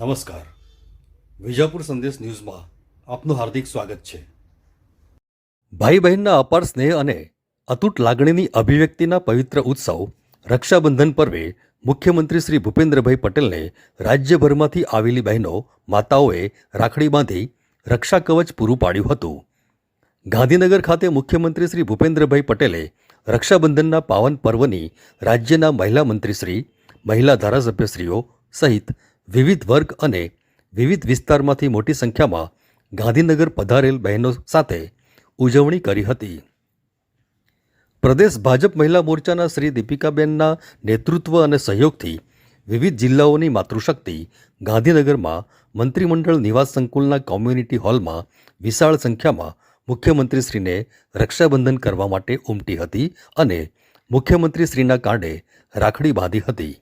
નમસ્કાર. વિજાપુર સંદેશ ન્યૂઝમાં આપનું હાર્દિક સ્વાગત છે. ભાઈ બહેનના અપાર સ્નેહ અને અતૂટ લાગણીની અભિવ્યક્તિના પવિત્ર ઉત્સવ રક્ષાબંધન પર્વે મુખ્યમંત્રી શ્રી ભૂપેન્દ્રભાઈ પટેલને રાજ્યભરમાંથી આવેલી બહેનો માતાઓએ રાખડી બાંધી રક્ષા કવચ પૂરું પાડ્યું હતું. ગાંધીનગર ખાતે મુખ્યમંત્રી શ્રી ભૂપેન્દ્રભાઈ પટેલે રક્ષાબંધનના પાવન પર્વની રાજ્યના મહિલા મંત્રીશ્રી, મહિલા ધારાસભ્યશ્રીઓ સહિત વિવિધ વર્ગ અને વિવિધ વિસ્તારમાંથી મોટી સંખ્યામાં ગાંધીનગર પધારેલ બહેનો સાથે ઉજવણી કરી હતી. પ્રદેશ ભાજપ મહિલા મોરચાના શ્રી દીપિકાબેનના નેતૃત્વ અને સહયોગથી વિવિધ જિલ્લાઓની માતૃશક્તિ ગાંધીનગરમાં મંત્રીમંડળ નિવાસ સંકુલના કોમ્યુનિટી હોલમાં વિશાળ સંખ્યામાં મુખ્યમંત્રીશ્રીને રક્ષાબંધન કરવા માટે ઉમટી હતી અને મુખ્યમંત્રીશ્રીના કાંડે રાખડી બાંધી હતી.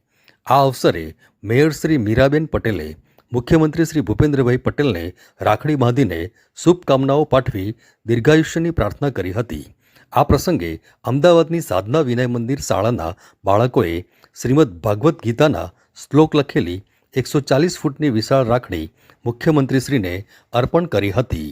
આ અવસરે મેયર શ્રી મીરાબેન પટેલે મુખ્યમંત્રી શ્રી ભૂપેન્દ્રભાઈ પટેલને રાખડી બાંધીને શુભકામનાઓ પાઠવી દીર્ઘાયુષ્યની પ્રાર્થના કરી હતી. આ પ્રસંગે અમદાવાદની સાધના વિનય મંદિર શાળાના બાળકોએ શ્રીમદ ભાગવત ગીતાના શ્લોક લખેલી 140 ફૂટની વિશાળ રાખડી મુખ્યમંત્રીશ્રીને અર્પણ કરી હતી.